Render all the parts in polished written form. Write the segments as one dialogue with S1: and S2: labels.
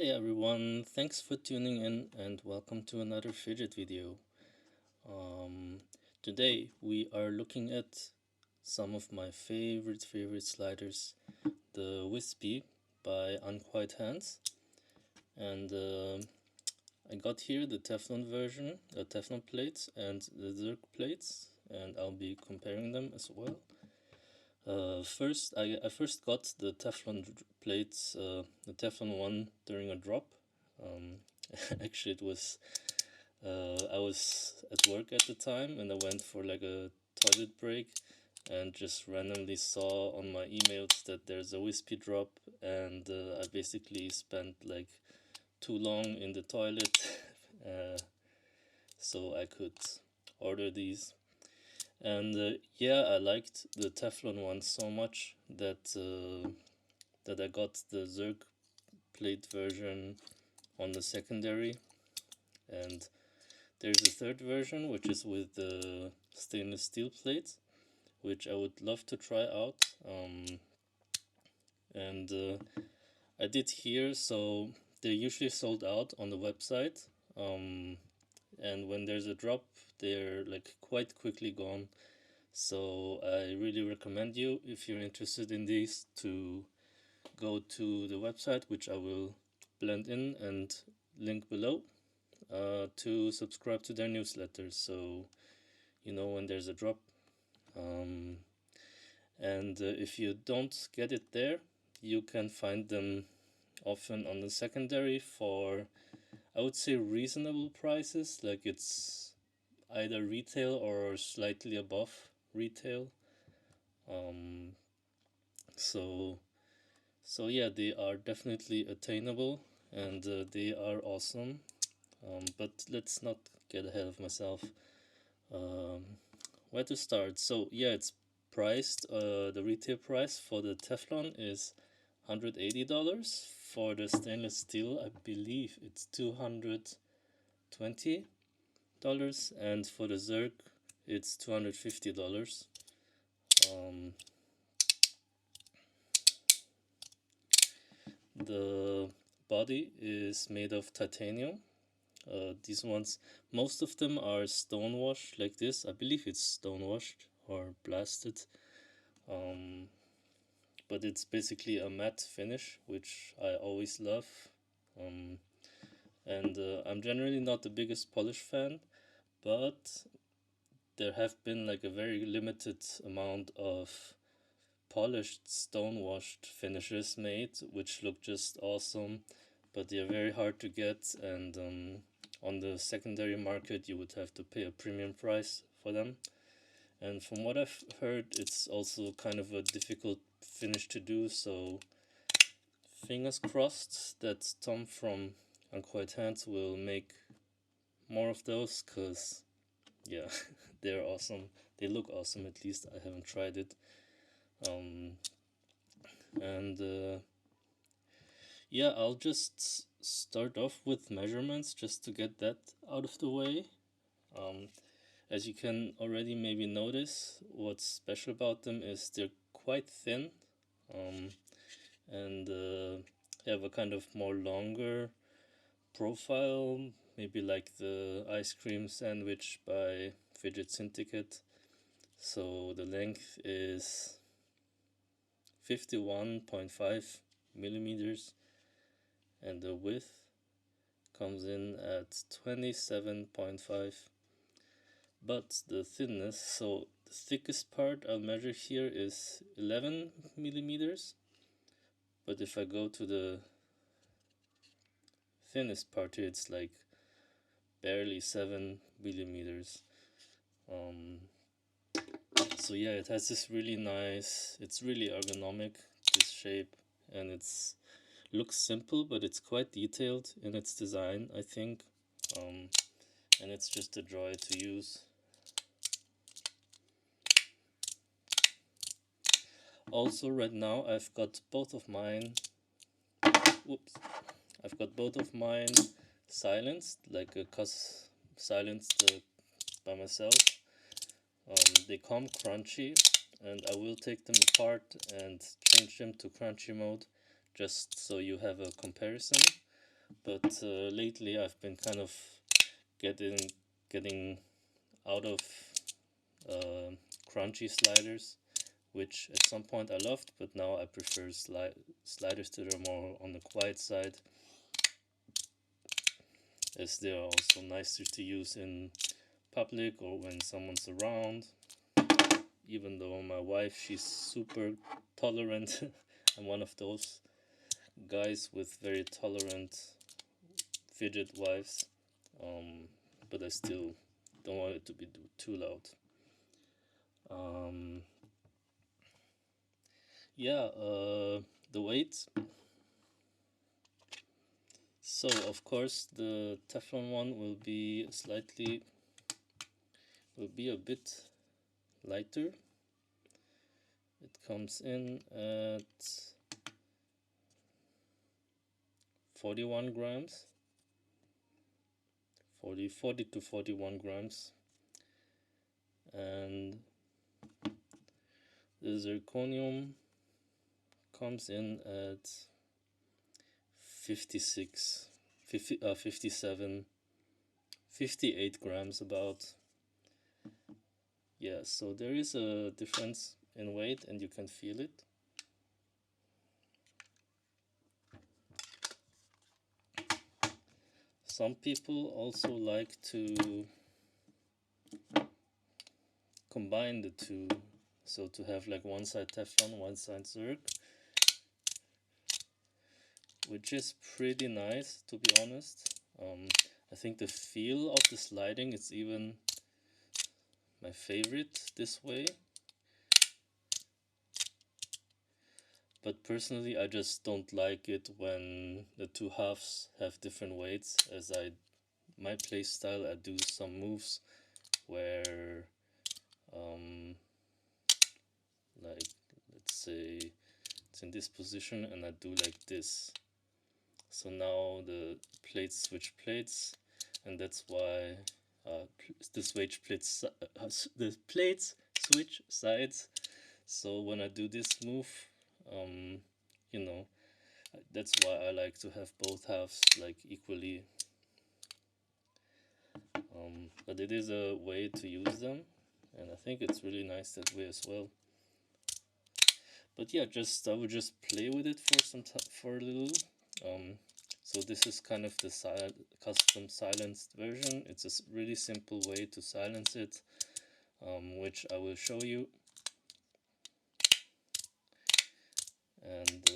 S1: Hey everyone, thanks for tuning in and welcome to another Fidget video. Um, Today we are looking at some of my favorite sliders, the Wispy by Unquiet Hands, and I got here the Teflon version, the Teflon plates and the Zirc plates, and I'll be comparing them as well. I first got the Teflon plates, the Teflon one during a drop. Um, Actually, it was I was at work at the time, and I went for like a toilet break, and just randomly saw on my emails that there's a Wispy drop, and I basically spent like too long in the toilet, uh, so I could order these. And yeah, I liked the Teflon one so much that I got the Zirc plate version on the secondary, and there's a third version which is with the stainless steel plates, which I would love to try out. And I did hear, so they're usually sold out on the website, and when there's a drop, they're like quite quickly gone. So I really recommend you, if you're interested in these, to go to the website, which I will blend in and link below, to subscribe to their newsletters, so you know when there's a drop. Um, and if you don't get it there, you can find them often on the secondary for, I would say, reasonable prices. Like it's either retail or slightly above retail. Um, so so yeah, they are definitely attainable, and they are awesome. But let's not get ahead of myself. Um, where to start? So yeah, it's priced. The retail price for the Teflon is $180. For the stainless steel, I believe it's $220, and for the Zirc, it's $250. Um, the body is made of titanium. These ones, most of them are stone washed like this. I believe it's stone washed or blasted. Um, but it's basically a matte finish, which I always love. Um, and I'm generally not the biggest polish fan, but there have been like a very limited amount of polished stone washed finishes made, which look just awesome, but they're very hard to get, and on the secondary market you would have to pay a premium price for them. And from what I've heard, it's also kind of a difficult finish to do, so fingers crossed that Tom from Unquiet Hands will make more of those, because yeah, they're awesome. They look awesome, at least. I haven't tried it. Um, and yeah, I'll just start off with measurements just to get that out of the way. Um, as you can already maybe notice, what's special about them is they're quite thin, um, and have a kind of more longer profile, maybe like the ice cream sandwich by Fidget Syndicate. So the length is 51.5 millimeters, and the width comes in at 27.5. But the thinness, so the thickest part I'll measure here is 11 millimeters, but if I go to the thinnest part here, it's like barely 7 millimeters. So yeah, it has this really nice, it's really ergonomic, this shape, and it's looks simple, but it's quite detailed in its design, I think. And it's just a joy to use. Also, right now I've got both of mine. Whoops! I've got both of mine silenced, like a silenced by myself. They come crunchy, and I will take them apart and change them to crunchy mode, just so you have a comparison. but lately I've been kind of getting out of uh, crunchy sliders, which at some point I loved, but now I prefer sliders that are more on the quiet side, as they are also nicer to use in public or when someone's around. Even though my wife, she's super tolerant. I'm one of those guys with very tolerant fidget wives, um, but I still don't want it to be too loud. Um, yeah, the weight. So of course the Teflon one will be a bit lighter. It comes in at 41 grams, 40 to 41 grams, and the zirconium comes in at 56, 57, 58 grams about. Yeah, so there is a difference in weight and you can feel it. Some people also like to combine the two, so to have like one side Teflon, one side Zirc, which is pretty nice, to be honest. I think the feel of the sliding is even my favorite this way. But personally, I just don't like it when the two halves have different weights, as my play style, I do some moves where, like, let's say it's in this position and I do like this. So now the plates switch plates, and that's why the plates switch sides. So when I do this move, you know, that's why I like to have both halves like equally. But it is a way to use them, and I think it's really nice that way as well. But yeah, I would just play with it for a little. So this is kind of the custom silenced version. It's a really simple way to silence it, which I will show you. And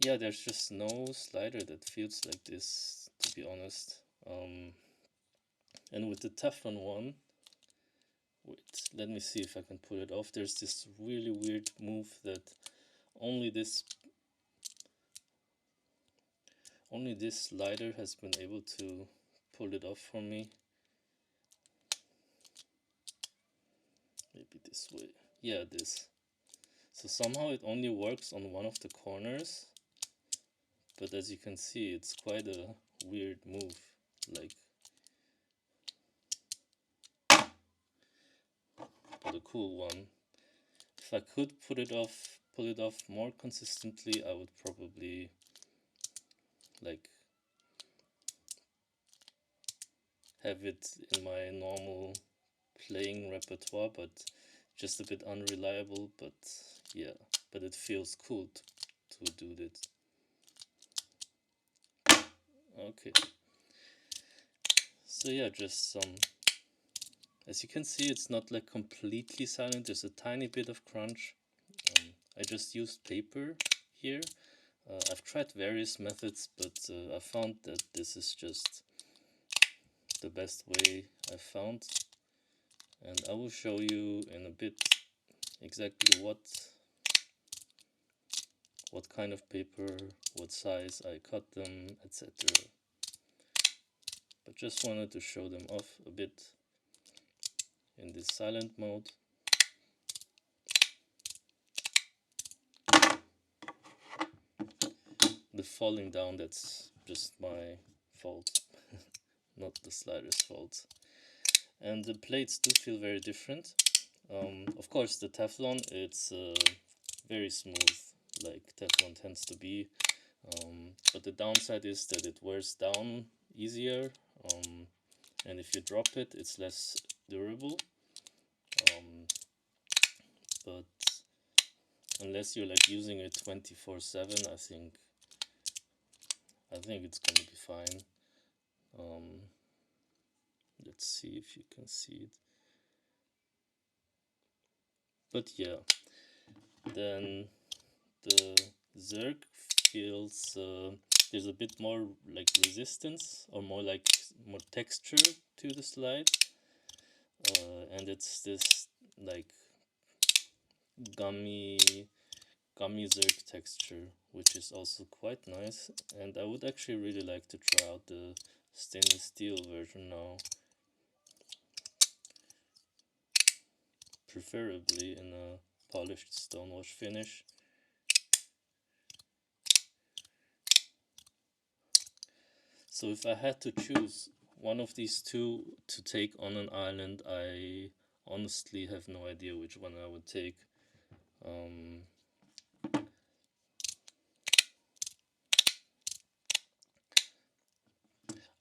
S1: yeah, there's just no slider that feels like this, to be honest. And with the Teflon one, wait, let me see if I can pull it off. There's this really weird move that only this slider has been able to pull it off for me. Maybe this way. Yeah, this. So somehow it only works on one of the corners, but as you can see, it's quite a weird move. Like, but a cool one. If I could pull it off more consistently, I would probably like have it in my normal playing repertoire, but just a bit unreliable. But yeah, but it feels cool to do that. Okay, so yeah, just some. As you can see, it's not like completely silent. There's a tiny bit of crunch. I just used paper here. I've tried various methods, but I found that this is just the best way I've found. And I will show you in a bit exactly what kind of paper, what size I cut them, etc. But just wanted to show them off a bit in this silent mode. The falling down, that's just my fault, not the slider's fault. And the plates do feel very different. Of course, the Teflon, it's very smooth, like Teflon tends to be. But the downside is that it wears down easier, and if you drop it, it's less durable. But unless you're like using it 24/7, I think it's gonna be fine. Let's see if you can see it. But yeah, then the Zirc feels there's a bit more like resistance, or more texture to the slide, and it's this like gummy Zirc texture, which is also quite nice. And I would actually really like to try out the stainless steel version now, preferably in a polished stonewash finish. So if I had to choose one of these two to take on an island, I honestly have no idea which one I would take.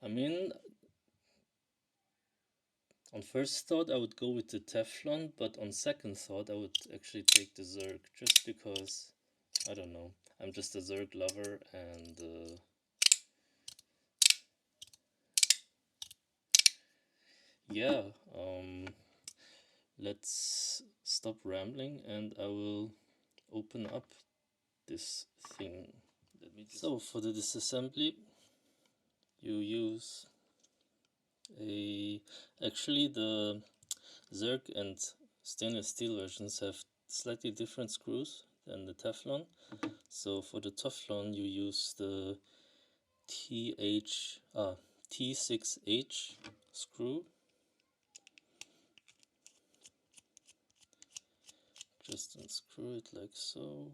S1: I mean, on first thought I would go with the Teflon, but on second thought I would actually take the Zirc, just because, I don't know, I'm just a Zirc lover. And yeah, let's stop rambling and I will open up this thing. So for the disassembly, you use actually the Zirc and stainless steel versions have slightly different screws than the Teflon. So for the Teflon you use the T6H screw. Just unscrew it like so.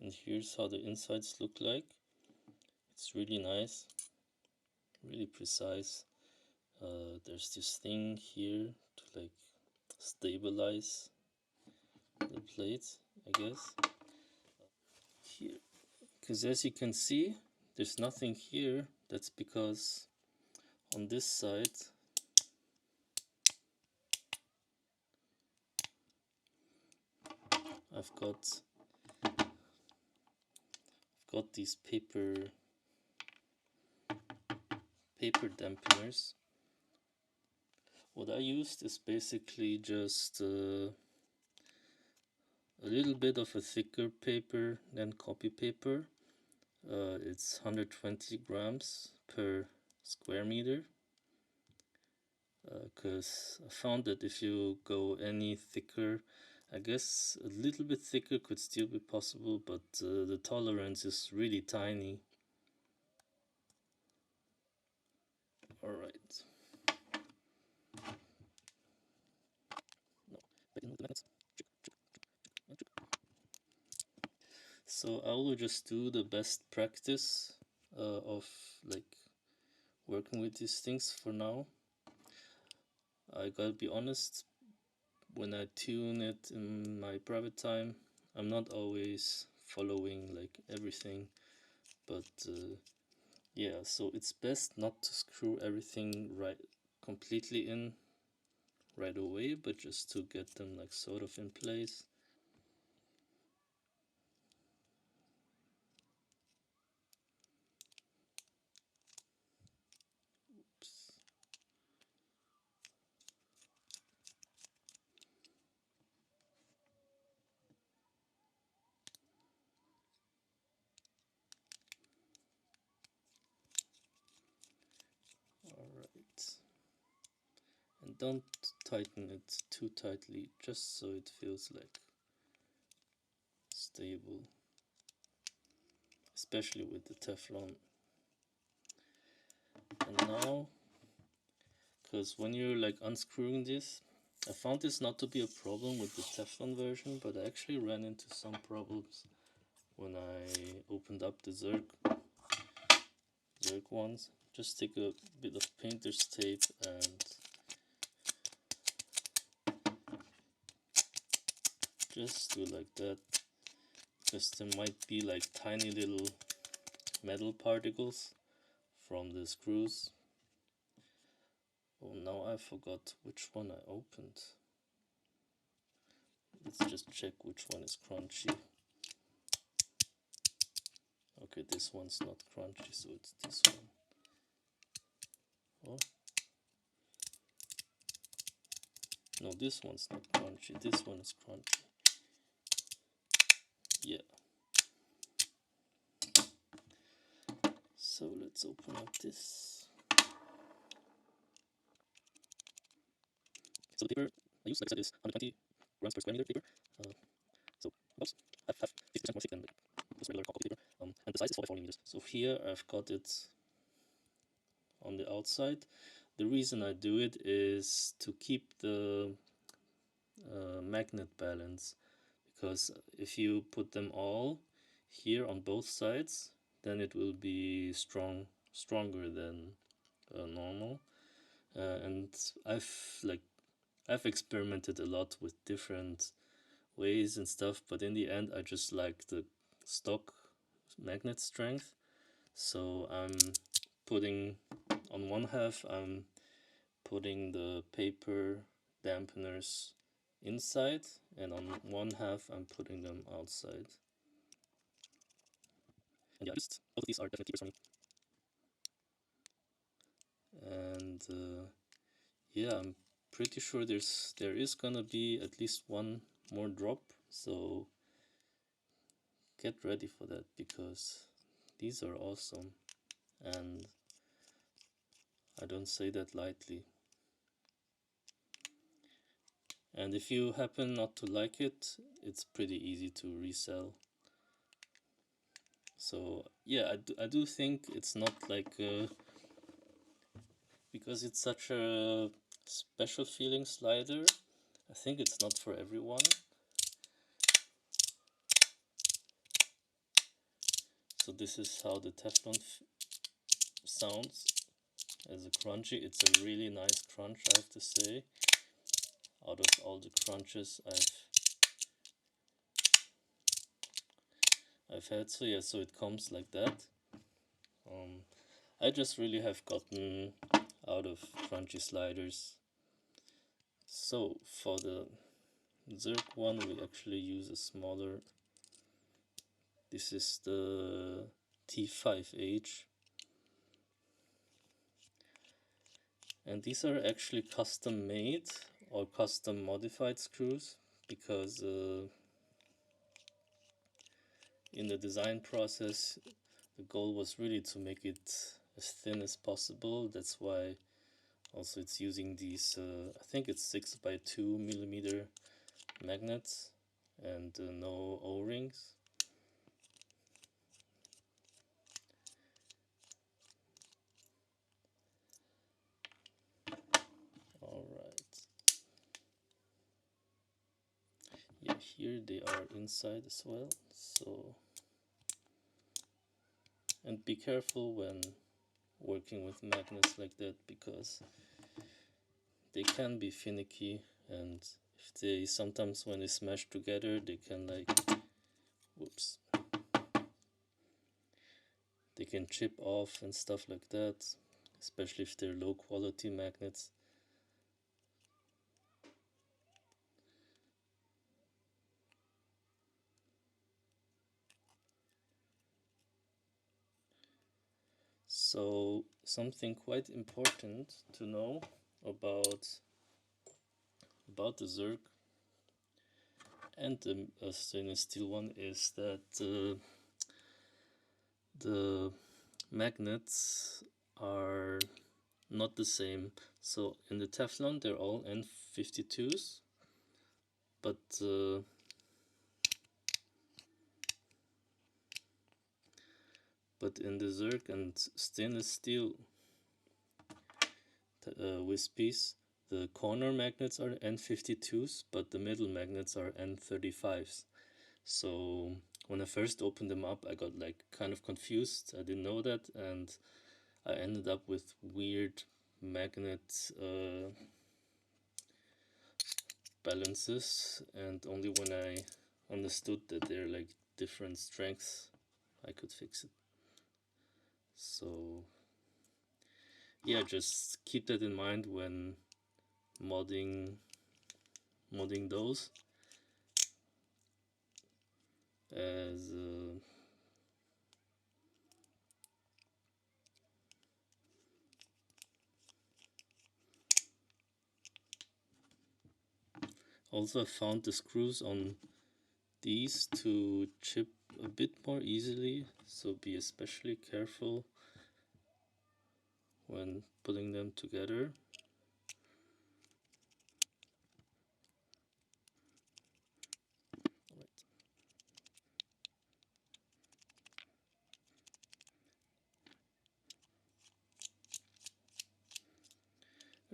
S1: And here's how the insides look like. It's really nice, really precise. There's this thing here to like stabilize the plates, I guess. Here, because as you can see, there's nothing here. That's because on this side I've got these paper dampeners. What I used is basically just a little bit of a thicker paper than copy paper. It's 120 grams per square meter, because I found that if you go any thicker, I guess a little bit thicker could still be possible, but the tolerance is really tiny. Alright. So I will just do the best practice of like working with these things for now. I gotta be honest, when I tune it in my private time, I'm not always following like everything, but yeah, so it's best not to screw everything completely in right away, but just to get them like sort of in place. Oops. Alright. And don't tighten it too tightly, just so it feels like stable, especially with the Teflon. And now, because when you're like unscrewing this, I found this not to be a problem with the Teflon version, but I actually ran into some problems when I opened up the Zirc ones. just take a bit of painter's tape and just do like that, because there might be like tiny little metal particles from the screws. Oh, now I forgot which one I opened. Let's just check which one is crunchy. Okay, this one's not crunchy, so it's this one. Oh. No, this one's not crunchy. This one is crunchy. Yeah. So let's open up this. So the paper I use, like I said, is 120 grams per square meter paper. So about half 50% more thick than most regular copy paper. And the size is 4 by 4 millimeters. So here I've got it on the outside. The reason I do it is to keep the magnet balance, because if you put them all here on both sides, then it will be stronger than normal. And I've experimented a lot with different ways and stuff, but in the end I just like the stock magnet strength. So I'm putting on one half, I'm putting the paper dampeners inside, and on one half I'm putting them outside. And yeah, just both of these are definitely keepers for me. And yeah, I'm pretty sure there is gonna be at least one more drop, so get ready for that, because these are awesome, and I don't say that lightly. And if you happen not to like it, it's pretty easy to resell. So yeah, I do think it's not like because it's such a special feeling slider, I think it's not for everyone. So this is how the Teflon sounds as a crunchy. It's a really nice crunch, I have to say, out of all the crunches I've had. So yeah, so it comes like that. I just really have gotten out of crunchy sliders. So for the Zirc one, we actually use a smaller. This is the T5H, and these are actually custom made or custom modified screws, because in the design process the goal was really to make it as thin as possible. That's why also it's using these I think it's 6 by 2 millimeter magnets, and no O-rings. Alright, yeah, here they are inside as well. So, and be careful when working with magnets like that, because they can be finicky, and if they sometimes when they smash together they can whoops, they can chip off and stuff like that, especially if they're low quality magnets. So something quite important to know about the Zirc and the stainless steel one is that the magnets are not the same. So in the Teflon they're all N52s, but in the Zirc and stainless steel Wispies, the corner magnets are N52s, but the middle magnets are N35s. So when I first opened them up, I got kind of confused. I didn't know that, and I ended up with weird magnet balances, and only when I understood that they're like different strengths I could fix it. So yeah, just keep that in mind when modding those, as also I found the screws on these to chip a bit more easily, so be especially careful when putting them together.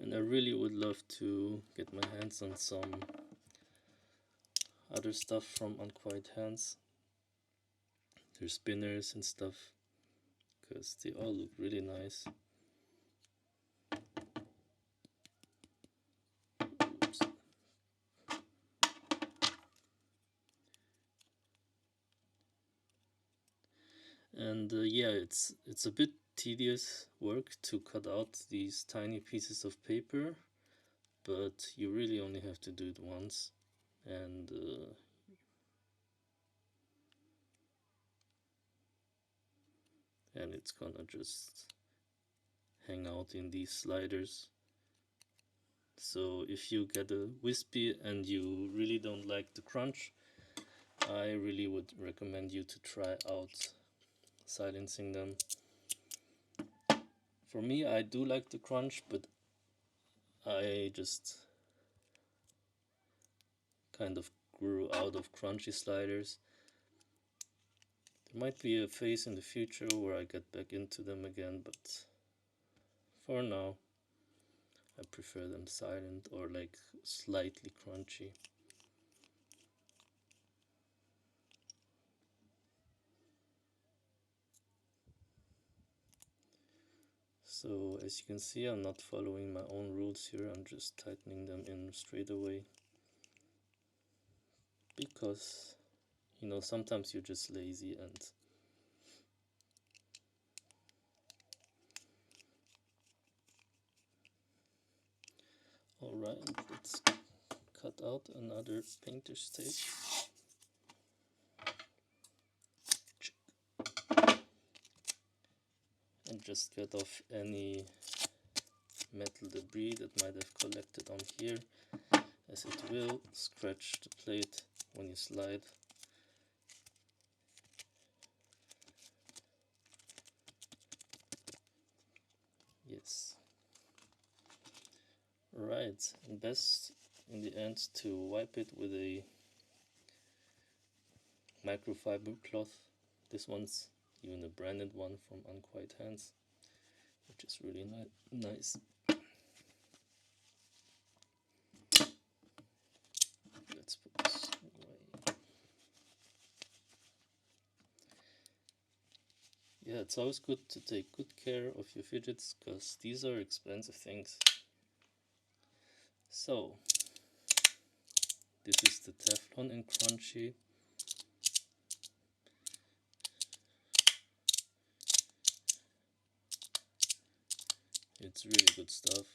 S1: And I really would love to get my hands on some other stuff from Unquiet Hands, their spinners and stuff, because they all look really nice. Oops. And yeah, it's a bit tedious work to cut out these tiny pieces of paper, but you really only have to do it once, and it's gonna just hang out in these sliders. So if you get a Wispy and you really don't like the crunch, I really would recommend you to try out silencing them. For me, I do like the crunch, but I just kind of grew out of crunchy sliders. There might be a phase in the future where I get back into them again, but for now I prefer them silent or like slightly crunchy. So as you can see, I'm not following my own rules here, I'm just tightening them in straight away, because you know, sometimes you're just lazy. And alright, let's cut out another painter's tape. And just get off any metal debris that might have collected on here, as it will scratch the plate when you slide. Yes. Right, and best in the end to wipe it with a microfiber cloth. This one's even a branded one from Unquiet Hands, which is really nice. Let's put this away. Yeah, it's always good to take good care of your fidgets, because these are expensive things. So, this is the Teflon and Crunchy. It's really good stuff.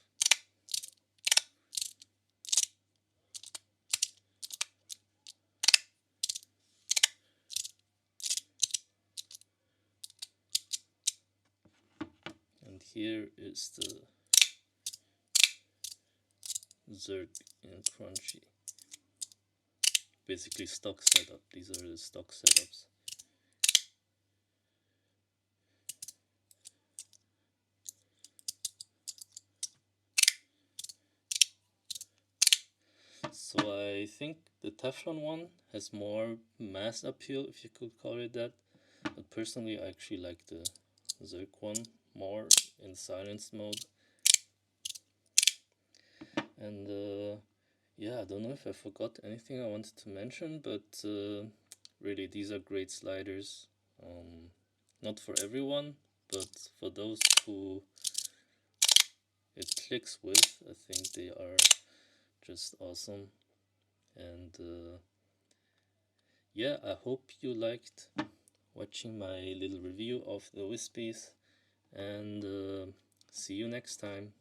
S1: And here is the Zirc and Crunchy. Basically stock setup. These are the stock setups. So I think the Teflon one has more mass appeal, if you could call it that. But personally, I actually like the Zirc one more in silence mode. And yeah, I don't know if I forgot anything I wanted to mention, but really these are great sliders. Not for everyone, but for those who it clicks with, I think they are just awesome. And yeah, I hope you liked watching my little review of the Wispies, and see you next time.